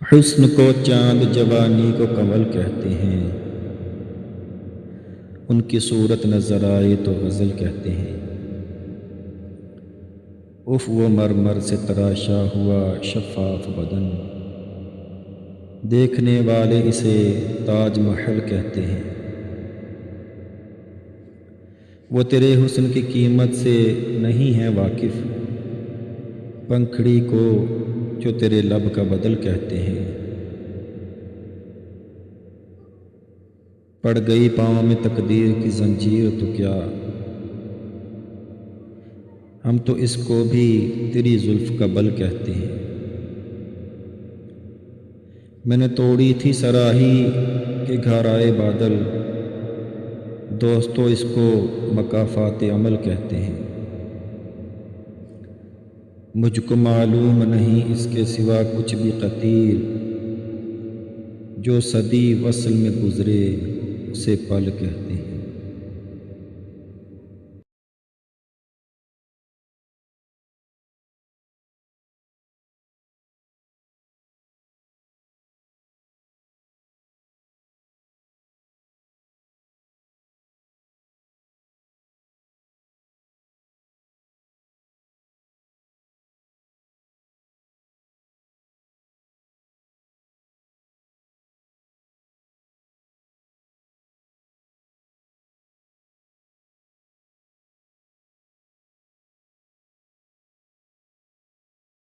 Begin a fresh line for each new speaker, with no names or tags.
حسن کو چاند، جوانی کو کنول کہتے ہیں، ان کی صورت نظر آئے تو غزل کہتے ہیں۔ اف وہ مرمر سے تراشا ہوا شفاف بدن، دیکھنے والے اسے تاج محل کہتے ہیں۔ وہ تیرے حسن کی قیمت سے نہیں ہے واقف، پنکھڑی کو جو تیرے لب کا بدل کہتے ہیں۔ پڑ گئی پاؤں میں تقدیر کی زنجیر تو کیا، ہم تو اس کو بھی تیری زلف کا بل کہتے ہیں۔ میں نے توڑی تھی صراحی کہ گھر آئے بادل، دوستو اس کو مکافات عمل کہتے ہیں۔ مجھ کو معلوم نہیں اس کے سوا کچھ بھی قتیل، جو صدی وصل میں گزرے اسے پل کہتے ہیں۔